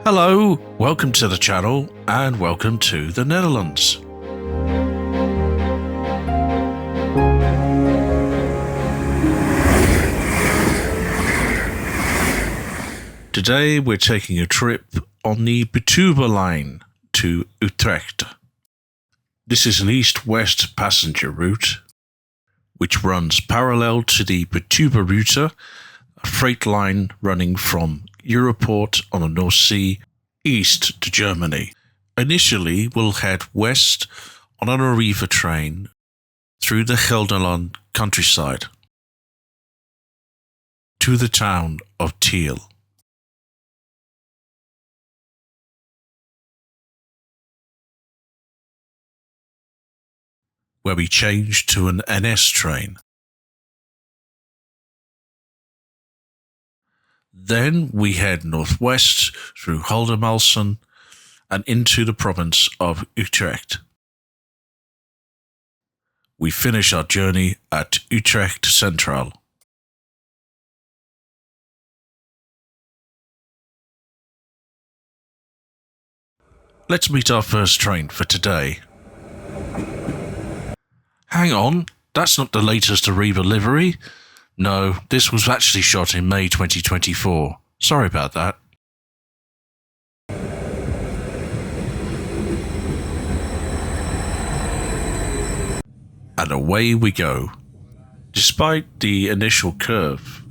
Hello, welcome to the channel and welcome to the Netherlands. Today we're taking a trip on the Betuwe line to Utrecht. This is an east-west passenger route which runs parallel to the Betuwe route, a freight line running from Europort on the North Sea east to Germany. Initially we'll head west on an Arriva train through the Gelderland countryside to the town of Tiel. Where we change to an NS train. Then we head northwest through Geldermalsen and into the province of Utrecht. We finish our journey at Utrecht Centraal. Let's meet our first train for today. Hang on, that's not the latest Arriva livery. No, this was actually shot in May 2024. Sorry about that. And away we go. Despite the initial curve,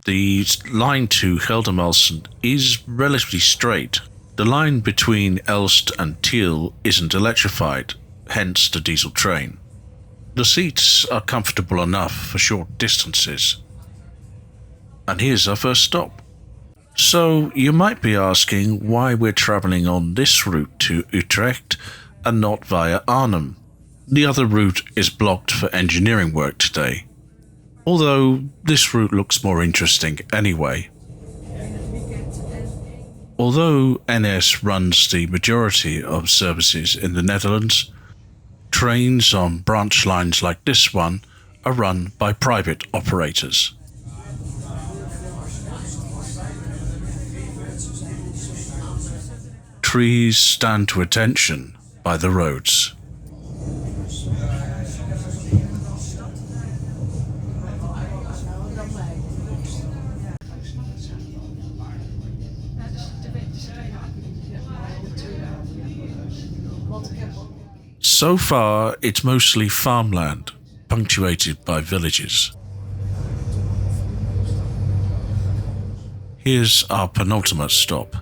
the line to Geldermalsen is relatively straight. The line between Elst and Tiel isn't electrified, hence the diesel train. The seats are comfortable enough for short distances. And here's our first stop. So you might be asking why we're travelling on this route to Utrecht and not via Arnhem. The other route is blocked for engineering work today, although this route looks more interesting anyway. Although NS runs the majority of services in the Netherlands, trains on branch lines like this one are run by private operators. Trees stand to attention by the roads. So far, it's mostly farmland, punctuated by villages. Here's our penultimate stop.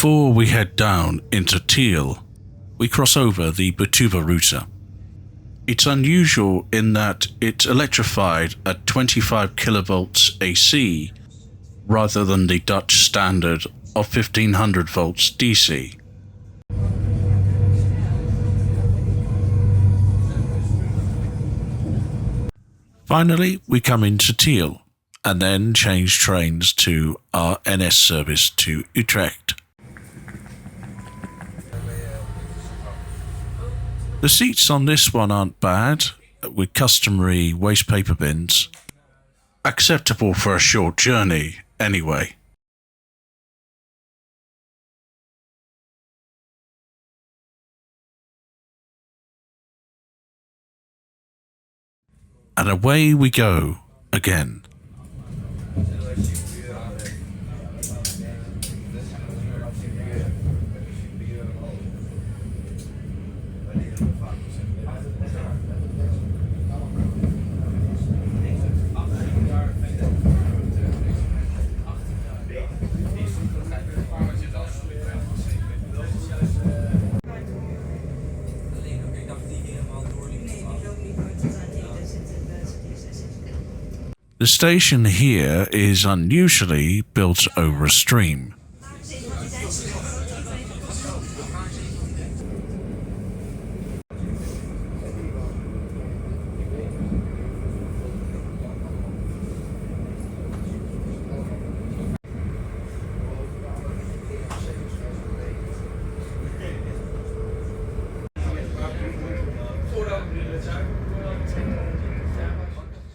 Before we head down into Tiel, we cross over the Betuwe route. It's unusual in that it's electrified at 25 kilovolts AC rather than the Dutch standard of 1500 volts DC. Finally, we come into Tiel and then change trains to our NS service to Utrecht. The seats on this one aren't bad, with customary waste paper bins. Acceptable for a short journey, anyway. And away we go, again. The station here is unusually built over a stream.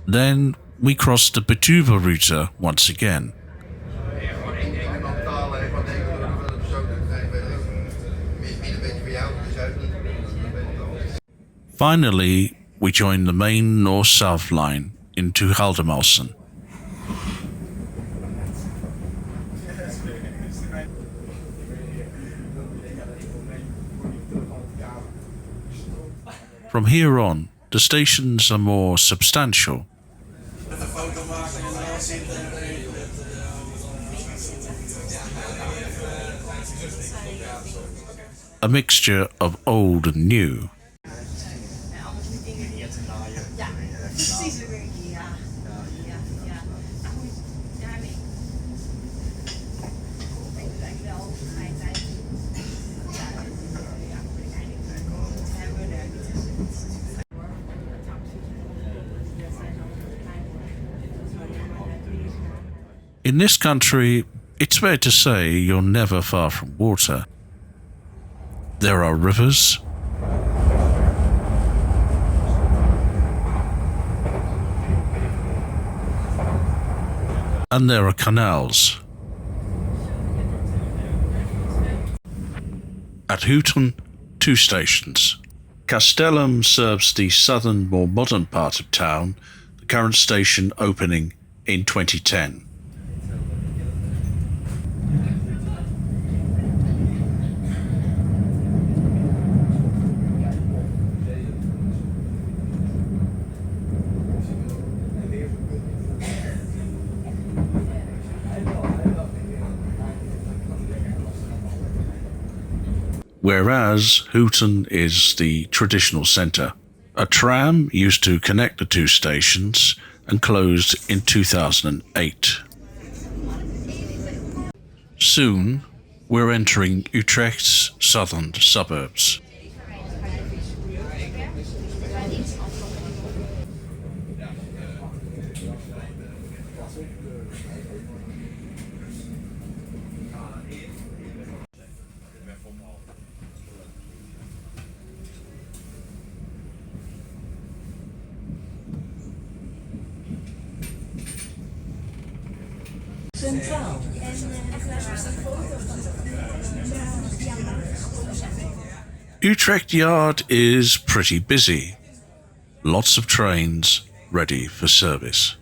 Then we cross the Betuwe route once again. Finally, we join the main north-south line into Geldermalsen. From here on, the stations are more substantial. A mixture of old and new. In this country, it's fair to say you're never far from water. There are rivers, and there are canals. At Houten, 2 stations. Castellum serves the southern, more modern part of town, the current station opening in 2010. Whereas Houten is the traditional centre. A tram used to connect the 2 stations and closed in 2008. Soon, we're entering Utrecht's southern suburbs. Centraal. Utrecht Yard is pretty busy. Lots of trains ready for service.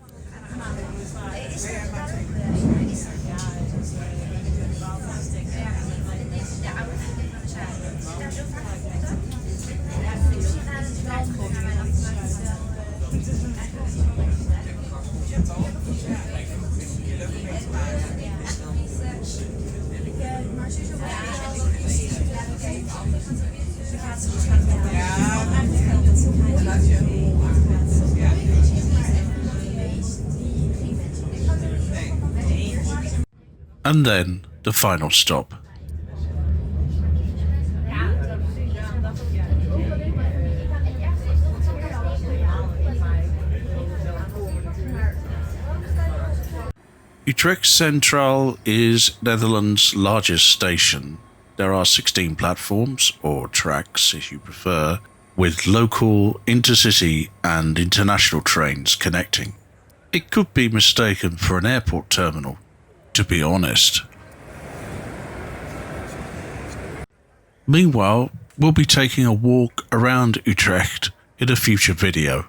And then the final stop. Utrecht Centraal is Netherlands' largest station. There are 16 platforms, or tracks if you prefer, with local, intercity and international trains connecting. It could be mistaken for an airport terminal, to be honest. Meanwhile, we'll be taking a walk around Utrecht in a future video.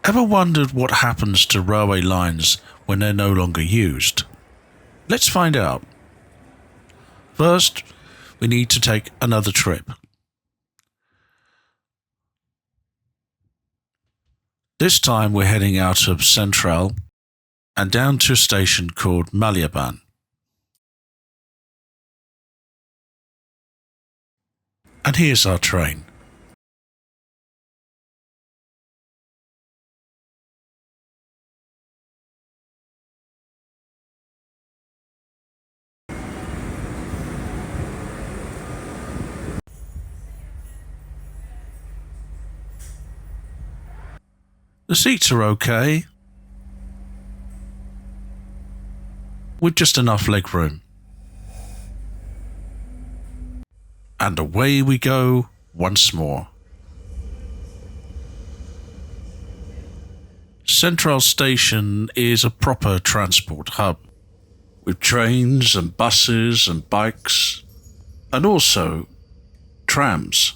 Ever wondered what happens to railway lines when they're no longer used? Let's find out. First, we need to take another trip. This time we're heading out of Centraal and down to a station called Maliebaan. And here's our train. The seats are okay, with just enough leg room. And away we go once more. Central Station is a proper transport hub, with trains and buses and bikes, and also trams.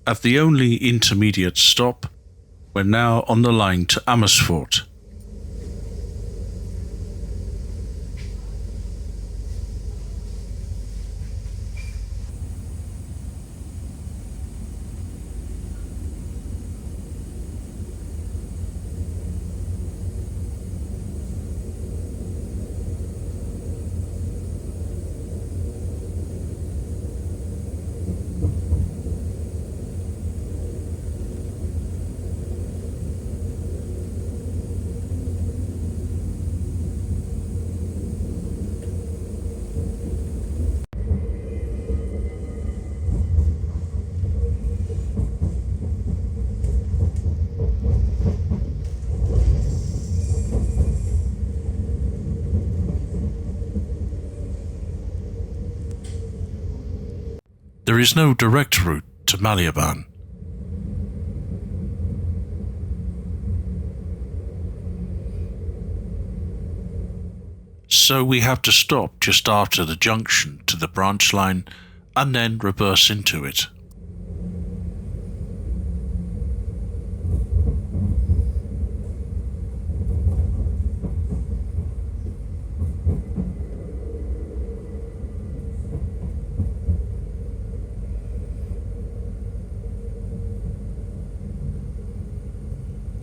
At the only intermediate stop, we're now on the line to Amersfoort. There is no direct route to Maliebaan. So we have to stop just after the junction to the branch line and then reverse into it.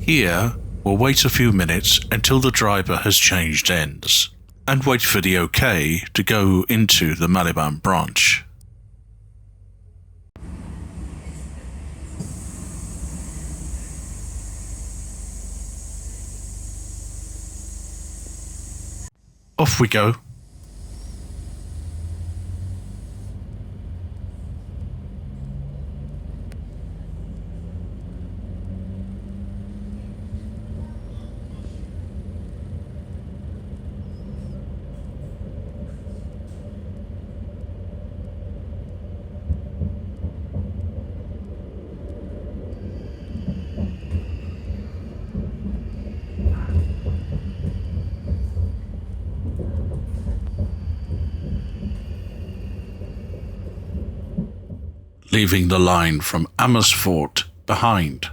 Here, we'll wait a few minutes until the driver has changed ends, and wait for the OK to go into the Maliebaan branch. Off we go. Leaving the line from Amersfoort behind.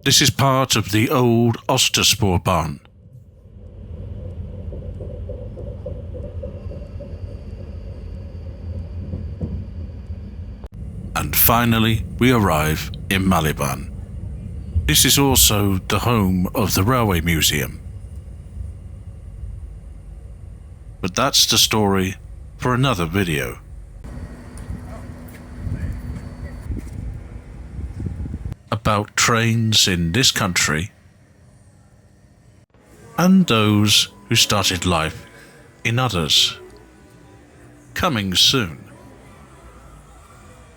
This is part of the old Oosterspoorbaan. And finally, we arrive in Maliebaan. This is also the home of the Railway Museum. But that's the story for another video. About trains in this country and those who started life in others. Coming soon.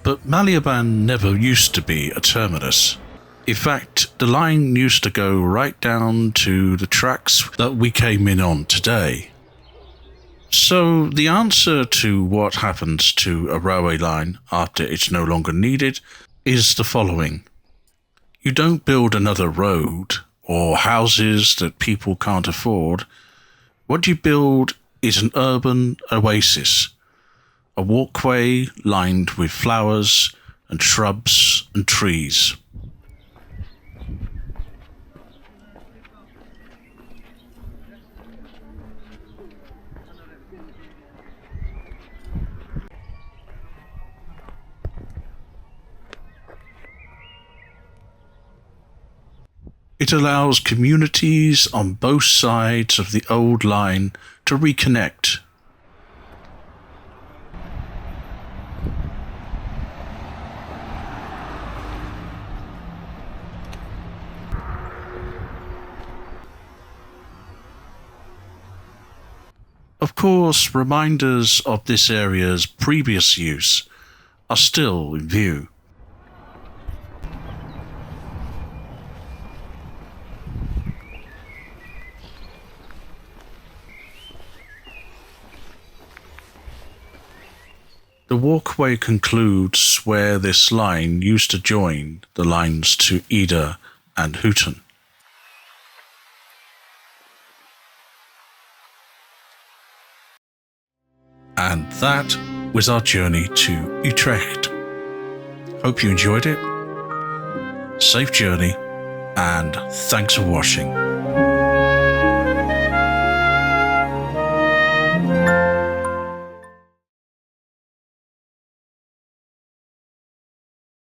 But Maliebaan never used to be a terminus. In fact, the line used to go right down to the tracks that we came in on today. So the answer to what happens to a railway line after it's no longer needed is the following. You don't build another road or houses that people can't afford. What you build is an urban oasis. A walkway lined with flowers and shrubs and trees. It allows communities on both sides of the old line to reconnect. Of course, reminders of this area's previous use are still in view. The walkway concludes where this line used to join the lines to Ede and Houten. And that was our journey to Utrecht. Hope you enjoyed it. Safe journey, and thanks for watching.